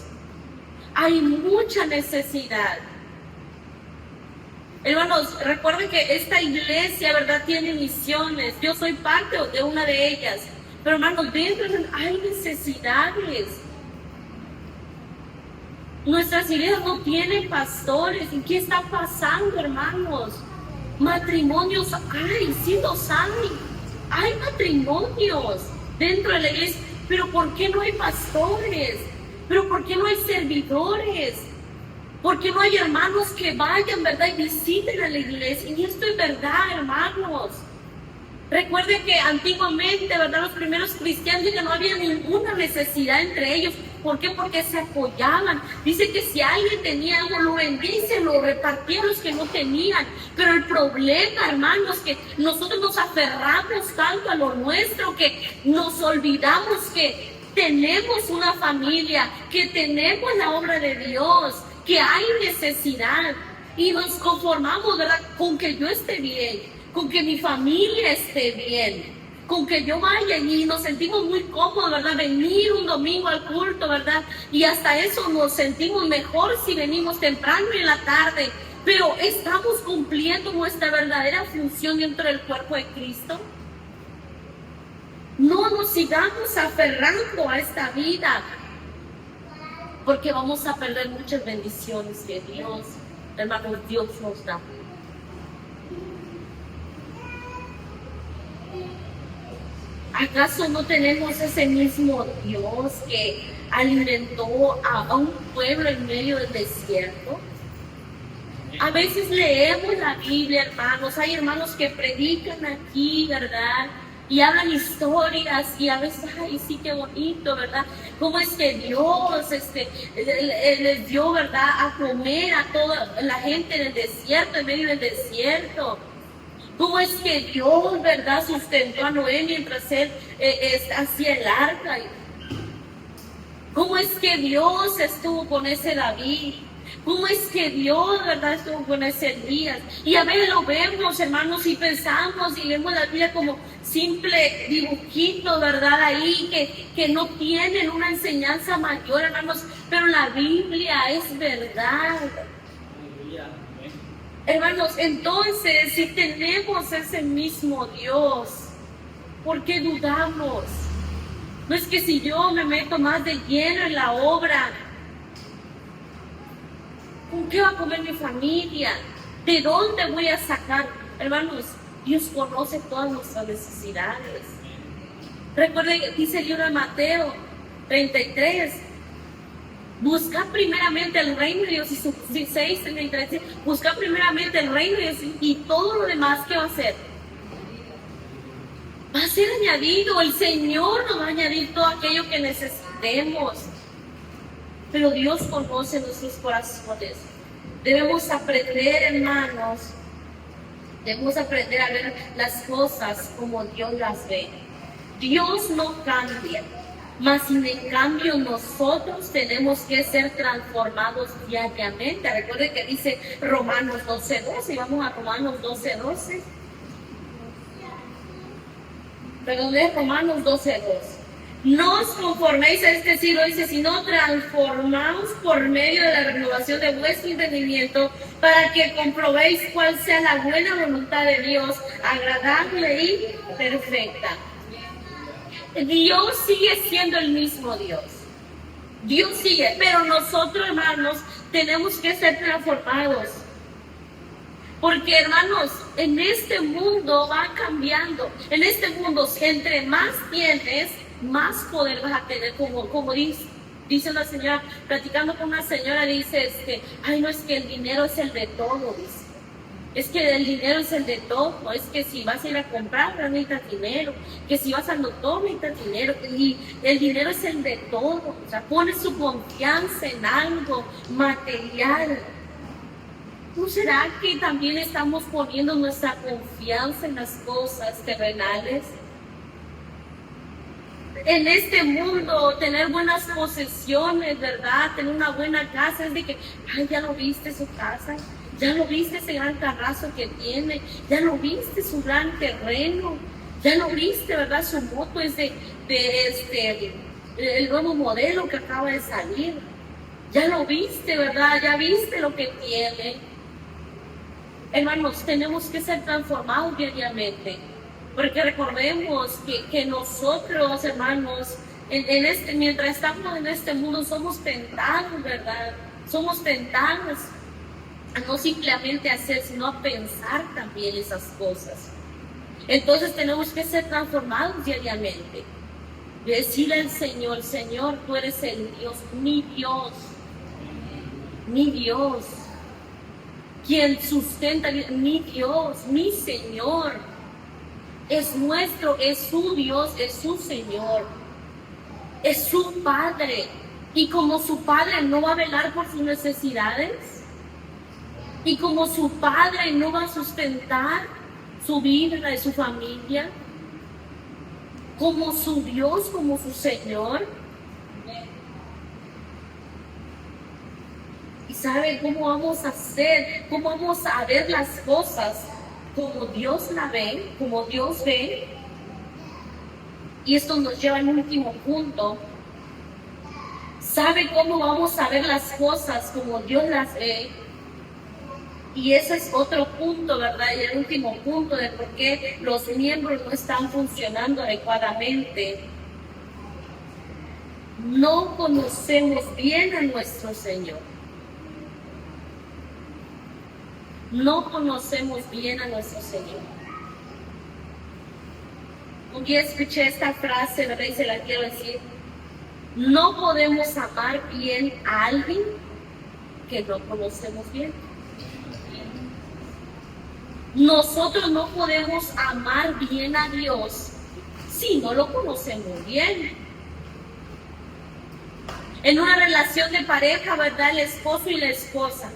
Hay mucha necesidad. Hermanos, recuerden que esta iglesia, verdad, tiene misiones. Yo soy parte de una de ellas. Pero hermanos, dentro hay necesidades. Nuestras iglesias no tienen pastores. ¿Y qué está pasando, hermanos? Matrimonios hay, sí los hay. Hay matrimonios dentro de la iglesia. Pero ¿por qué no hay pastores? ¿Pero por qué no hay servidores? ¿Por qué no hay hermanos que vayan, verdad, y visiten a la iglesia? Y esto es verdad, hermanos. Recuerden que antiguamente, verdad, los primeros cristianos ya no había ninguna necesidad entre ellos. ¿Por qué? Porque se apoyaban. Dice que si alguien tenía algo, lo vendían, lo repartían los que no tenían. Pero el problema, hermanos, que nosotros nos aferramos tanto a lo nuestro que nos olvidamos que tenemos una familia, que tenemos la obra de Dios, que hay necesidad. Y nos conformamos, ¿verdad?, con que yo esté bien, con que mi familia esté bien, con que yo vaya, y nos sentimos muy cómodos, ¿verdad? Venir un domingo al culto, ¿verdad? Y hasta eso nos sentimos mejor si venimos temprano y en la tarde. Pero ¿estamos cumpliendo nuestra verdadera función dentro del cuerpo de Cristo? No nos sigamos aferrando a esta vida, porque vamos a perder muchas bendiciones que Dios, hermanos, Dios nos da. ¿Acaso no tenemos ese mismo Dios que alimentó a un pueblo en medio del desierto? A veces leemos la Biblia, hermanos. Hay hermanos que predican aquí, ¿verdad? Y hablan historias y a veces, ay, sí, qué bonito, ¿verdad? Cómo es que Dios les dio, ¿verdad?, a comer a toda la gente en el desierto, en medio del desierto. ¿Cómo es que Dios, verdad, sustentó a Noé mientras él hacía el arca? ¿Cómo es que Dios estuvo con ese David? ¿Cómo es que Dios, verdad, estuvo con ese Elías? Y a veces lo vemos, hermanos, y pensamos y vemos la Biblia como simple dibujito, ¿verdad? Ahí que no tienen una enseñanza mayor, hermanos. Pero la Biblia es verdad. Hermanos, entonces, si tenemos ese mismo Dios, ¿por qué dudamos? No es que si yo me meto más de lleno en la obra, ¿con qué va a comer mi familia? ¿De dónde voy a sacar? Hermanos, Dios conoce todas nuestras necesidades. Recuerden, dice el libro de Mateo 33, busca primeramente el reino de Dios, y su 6:33, busca primeramente el reino de Dios, y todo lo demás, ¿qué va a hacer? Va a ser añadido. El Señor nos va a añadir todo aquello que necesitemos. Pero Dios conoce nuestros corazones. Debemos aprender, hermanos, debemos aprender a ver las cosas como Dios las ve. Dios no cambia. Mas sin en cambio nosotros tenemos que ser transformados diariamente. Recuerden que dice Romanos 12:12, vamos a Romanos 12:12. Perdón, es Romanos 12:12. No os conforméis a este siglo, dice, sino transformaos por medio de la renovación de vuestro entendimiento, para que comprobéis cuál sea la buena voluntad de Dios, agradable y perfecta. Dios sigue siendo el mismo Dios. Dios sigue, pero nosotros, hermanos, tenemos que ser transformados. Porque hermanos, en este mundo va cambiando. En este mundo, entre más tienes, más poder vas a tener. Como dice una señora, platicando con una señora, dice, ay, no, es que el dinero es el de todo, dice. Es que el dinero es el de todo. Es que si vas a ir a comprar, necesitas dinero. Que si vas al doctor, necesitas dinero. Y el dinero es el de todo. O sea, pone su confianza en algo material. ¿No será que también estamos poniendo nuestra confianza en las cosas terrenales? En este mundo, tener buenas posesiones, ¿verdad? Tener una buena casa, es de que, ay, ya lo viste su casa, ya lo viste ese gran carrazo que tiene, ya lo viste su gran terreno, ya lo viste, ¿verdad? Su moto es el nuevo modelo que acaba de salir, ya lo viste, ¿verdad? Ya viste lo que tiene. Hermanos, tenemos que ser transformados diariamente, porque recordemos que nosotros, hermanos, mientras estamos en este mundo, somos tentados, ¿verdad? Somos tentados a no simplemente hacer, sino a pensar también esas cosas. Entonces tenemos que ser transformados diariamente. Decirle al Señor, Señor, tú eres el Dios, mi Dios, mi Dios. Quien sustenta, mi Dios, mi Señor, es nuestro, es su Dios, es su Señor, es su Padre. Y como su Padre no va a velar por sus necesidades, y como su Padre no va a sustentar su vida, la de su familia, como su Dios, como su Señor. ¿Sabe cómo vamos a hacer? ¿Cómo vamos a ver las cosas como Dios la ve, como Dios ve? Y esto nos lleva al último punto. ¿Sabe cómo vamos a ver las cosas como Dios las ve? Y ese es otro punto, ¿verdad? Y el último punto de por qué los miembros no están funcionando adecuadamente. No conocemos bien a nuestro Señor. No conocemos bien a nuestro Señor. Un día escuché esta frase, ¿verdad? Y se la quiero decir. No podemos amar bien a alguien que no conocemos bien. Nosotros no podemos amar bien a Dios si no lo conocemos bien. En una relación de pareja, ¿verdad? El esposo y la esposa.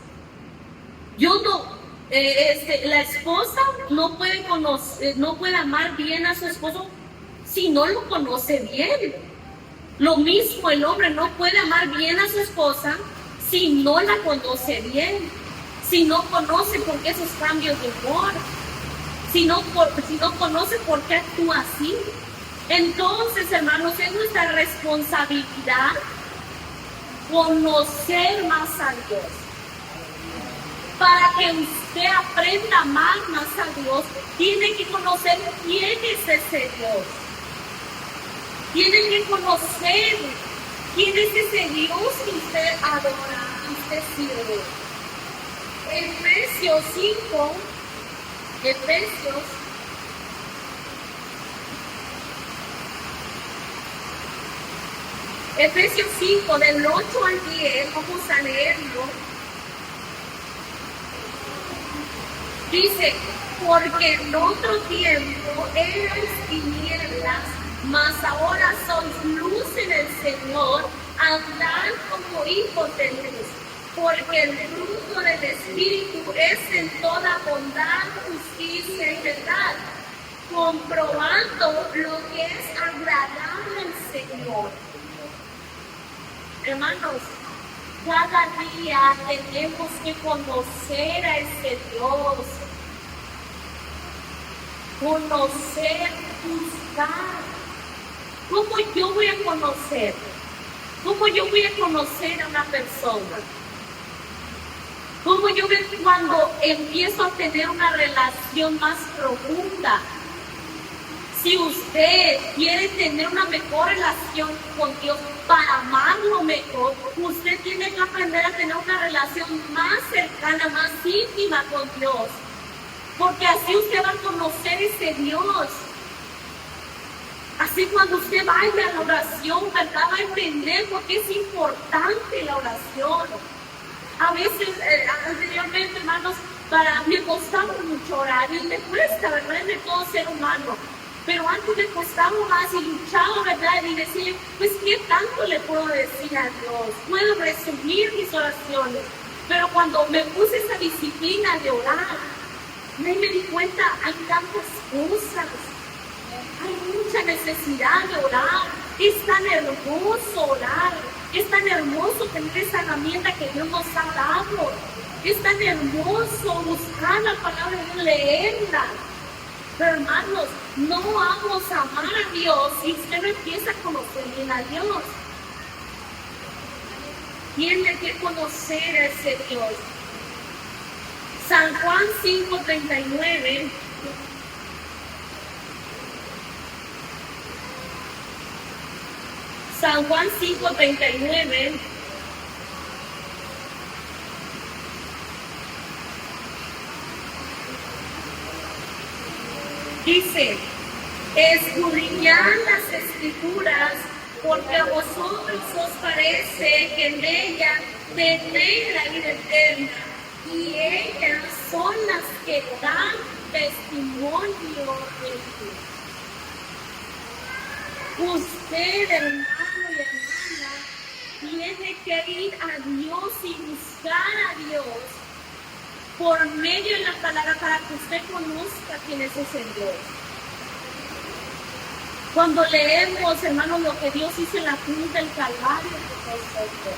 La esposa no puede amar bien a su esposo si no lo conoce bien. Lo mismo, el hombre no puede amar bien a su esposa si no la conoce bien, si no conoce por qué esos cambios de humor, si no conoce por qué actúa así. Entonces, hermanos, es nuestra responsabilidad conocer más a Dios. Para que usted aprenda más a Dios, tiene que conocer quién es ese Dios. Tiene que conocer quién es ese Dios que usted adora, que usted sirve. Efesios 5, del 8 al 10, vamos a leerlo. Dice, porque en otro tiempo erais tinieblas, mas ahora sois luz en el Señor, andad como hijos de luz. Porque el fruto del Espíritu es en toda bondad, justicia y verdad, comprobando lo que es agradable al Señor. Hermanos, cada día tenemos que conocer a ese Dios, conocer, buscar. ¿Cómo yo voy a conocer? ¿Cómo yo voy a conocer a una persona? ¿Cómo yo veo cuando empiezo a tener una relación más profunda? Si usted quiere tener una mejor relación con Dios, para amarlo mejor, usted tiene que aprender a tener una relación más cercana, más íntima con Dios. porque así usted va a conocer ese Dios. Así cuando usted vaya a la oración, ¿verdad? Va a entender por qué es importante la oración. A veces, anteriormente, hermanos, me costaba mucho orar y me cuesta, ¿verdad? Es de todo ser humano. Pero antes me costaba más y luchaba, ¿verdad? Y decía, pues, ¿qué tanto le puedo decir a Dios? Puedo resumir mis oraciones. Pero cuando me puse esa disciplina de orar, me di cuenta, hay tantas cosas. Hay mucha necesidad de orar. Es tan hermoso orar. Es tan hermoso tener esa herramienta que Dios nos ha dado. Es tan hermoso buscar la palabra y leerla. Pero hermanos, no vamos a amar a Dios si usted no empieza a conocer bien a Dios. Tiene que conocer a ese Dios. San Juan 5:39. San Juan 5:39 dice, escudriñad las Escrituras, porque a vosotros os parece que en ellas tenéis la vida eterna, y ellas son las que dan testimonio de ti. Usted, hermano y hermana, tiene que ir a Dios y buscar a Dios por medio de la palabra para que usted conozca quién es ese Dios. Cuando leemos, hermanos, lo que Dios hizo en la cruz del Calvario por nosotros.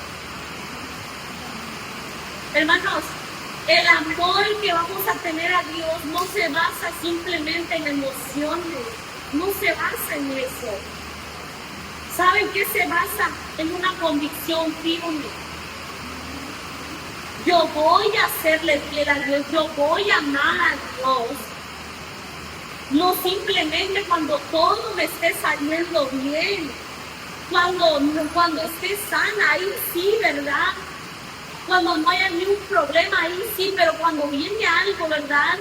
Hermanos, el amor que vamos a tener a Dios no se basa simplemente en emociones, no se basa en eso. ¿Saben qué se basa? En una convicción firme. Yo voy a hacerle fiel a Dios, yo voy a amar a Dios. No simplemente cuando todo me esté saliendo bien, cuando esté sana, ahí sí, ¿verdad? Cuando no haya ningún problema, ahí sí, pero cuando viene algo, ¿verdad?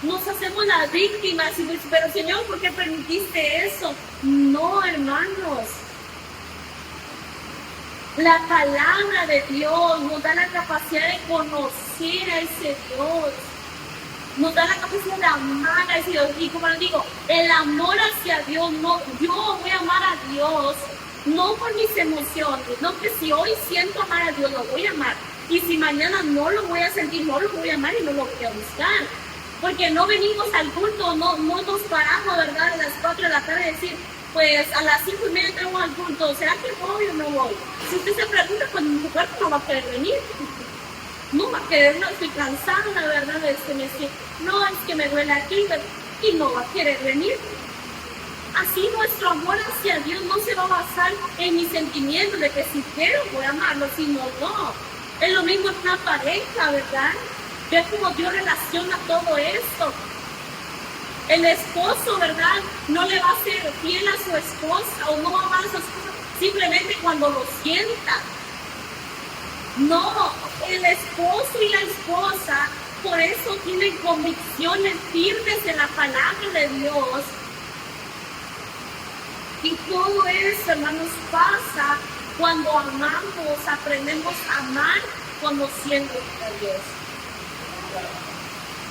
Nos hacemos las víctimas y decimos, pero Señor, ¿por qué permitiste eso? No, hermanos. La palabra de Dios nos da la capacidad de conocer a ese Dios. Nos da la capacidad de amar a ese Dios. Y como les digo, el amor hacia Dios, no, yo voy a amar a Dios, no por mis emociones, no que si hoy siento amar a Dios, lo voy a amar. Y si mañana no lo voy a sentir, no lo voy a amar y no lo voy a buscar. Porque no venimos al culto, no nos paramos, ¿verdad? A las 4 de la tarde decir, pues a las 5:30 entramos al culto, ¿será que voy o no voy? Si usted se pregunta, pues mi cuerpo no va a querer venir. No va a querer, no, estoy cansada, la verdad, no, es que me duele aquí, y no va a querer venir. Así nuestro amor hacia Dios no se va a basar en mis sentimientos de que si quiero voy a amarlo, si no, no. Es lo mismo en una pareja, ¿verdad? Ve cómo Dios relaciona todo esto. El esposo, ¿verdad? No le va a ser fiel a su esposa o no va a amar a su esposa simplemente cuando lo sienta. No, el esposo y la esposa por eso tienen convicciones firmes en la palabra de Dios. Y todo eso, hermanos, pasa cuando amamos, aprendemos a amar conociendo a Dios.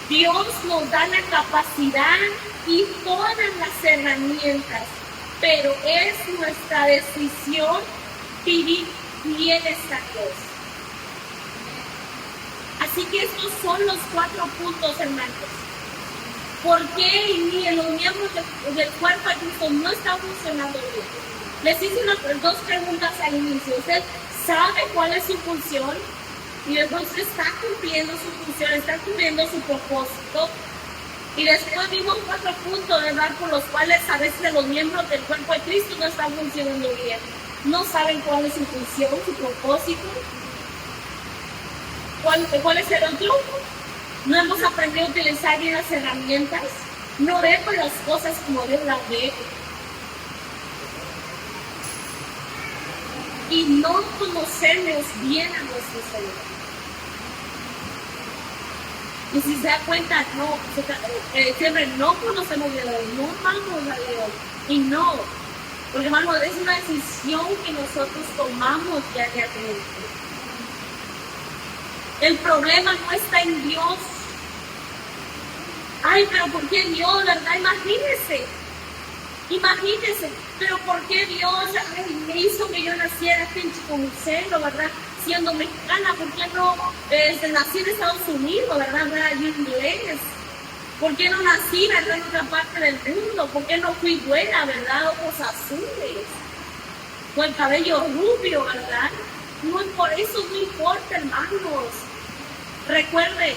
Dios nos da la capacidad y todas las herramientas, pero es nuestra decisión vivir fieles a Dios. Así que estos son los 4 puntos, hermanos. ¿Por qué los miembros del cuerpo de Cristo no están funcionando bien? Les hice 2 preguntas al inicio. ¿Usted sabe cuál es su función? Y después está cumpliendo su función, está cumpliendo su propósito. Y después vimos 4 puntos, ¿verdad? Por los cuales a veces los miembros del cuerpo de Cristo no están funcionando bien. No saben cuál es su función, su propósito. ¿Cuál es el otro? No hemos aprendido a utilizar bien las herramientas. No vemos las cosas como Dios las ve. Y no conocemos bien a nuestro Señor. Y si se da cuenta, no, siempre no conocemos a Dios, no amamos a Dios. Y no, porque hermano, es una decisión que nosotros tomamos diariamente. El problema no está en Dios. Ay, pero ¿por qué Dios, verdad? Imagínese, pero ¿por qué Dios me hizo que yo naciera aquí en Chicomucelo, verdad? Siendo mexicana, ¿por qué no nací en Estados Unidos, verdad? Yo inglés. ¿Por qué no nací, verdad, en otra parte del mundo? ¿Por qué no fui buena, verdad? Ojos azules, con el cabello rubio, verdad? No, por eso no importa, hermanos. Recuerde,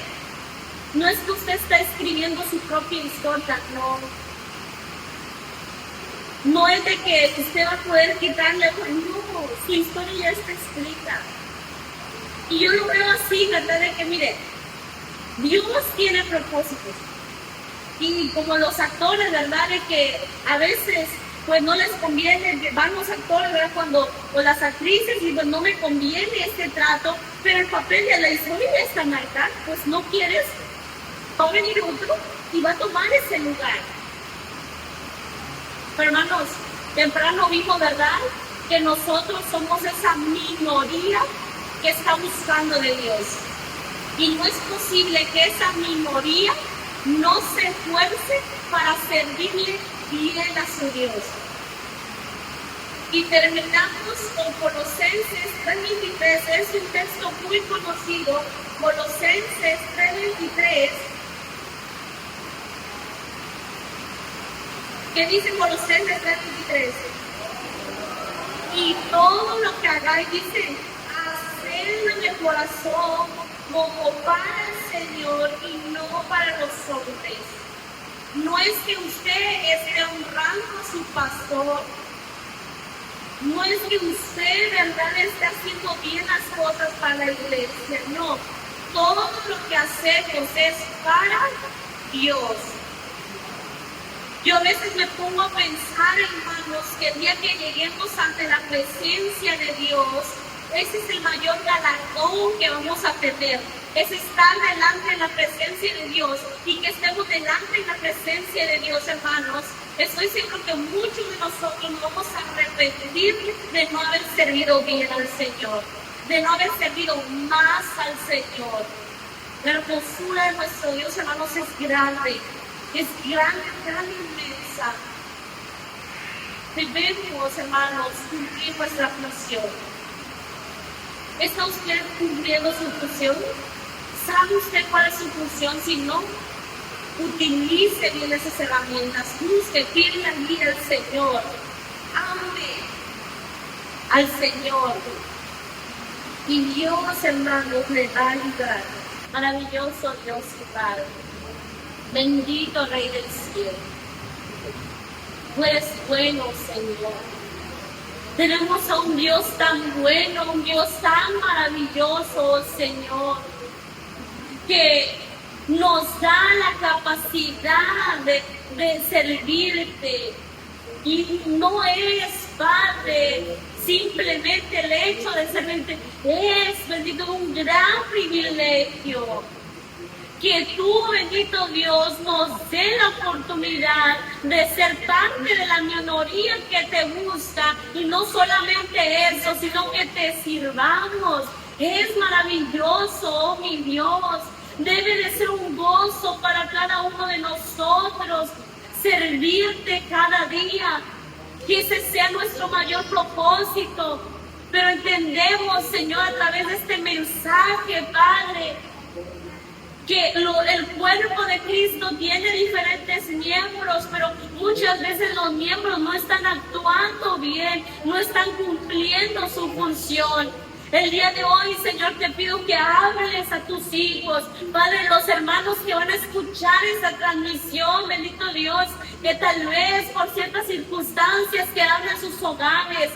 no es que usted está escribiendo su propia historia, no. No es de que usted va a poder quitarle, no, su historia ya está escrita. Y yo lo veo así, ¿verdad? De que, mire, Dios tiene propósitos. Y como los actores, ¿verdad? De que a veces, pues no les conviene, van los actores, ¿verdad? O las actrices, y pues no me conviene este trato, pero el papel de la historia está marcado, pues no quieres, va a venir otro y va a tomar ese lugar. Pero hermanos, temprano vimos, ¿verdad? Que nosotros somos esa minoría que está buscando de Dios. Y no es posible que esa minoría no se esfuerce para servirle bien a su Dios. Y terminamos con Colosenses 3:23, es un texto muy conocido, Colosenses 3:23. ¿Qué dice Colosenses 3:23? Y todo lo que hagáis, dice, hacedlo en el corazón como para el Señor y no para los hombres. No es que usted esté honrando a su pastor, no es que usted, ¿verdad?, esté haciendo bien las cosas para la iglesia, no. Todo lo que hacemos es para Dios. Yo a veces me pongo a pensar, hermanos, que el día que lleguemos ante la presencia de Dios, ese es el mayor galardón que vamos a tener. Es estar delante de la presencia de Dios, y que estemos delante de la presencia de Dios, hermanos. Estoy seguro que muchos de nosotros nos vamos a arrepentir de no haber servido bien al Señor, de no haber servido más al Señor. La hermosura de nuestro Dios, hermanos, es grande. Es grande, tan inmensa. Debemos, hermanos, cumplir nuestra función. ¿Está usted cumpliendo su función? ¿Sabe usted cuál es su función? Si no, utilice bien esas herramientas. Busque, pídele ayuda al Señor. Ame al Señor. Y Dios, hermanos, le va a ayudar. Maravilloso Dios y Padre. Bendito Rey del cielo. Tú eres bueno, Señor. Tenemos a un Dios tan bueno, un Dios tan maravilloso, Señor, que nos da la capacidad de servirte. Y no es, Padre, simplemente el hecho de servirte. Es, bendito, un gran privilegio que tú, bendito Dios, nos dé la oportunidad de ser parte de la minoría que te gusta, y no solamente eso, sino que te sirvamos. Es maravilloso, oh mi Dios. Debe de ser un gozo para cada uno de nosotros servirte cada día, que ese sea nuestro mayor propósito. Pero entendemos, Señor, a través de este mensaje, Padre, que el cuerpo de Cristo tiene diferentes miembros, pero muchas veces los miembros no están actuando bien, no están cumpliendo su función. El día de hoy, Señor, te pido que hables a tus hijos, Padre, los hermanos que van a escuchar esta transmisión, bendito Dios, que tal vez por ciertas circunstancias quedaron en sus hogares,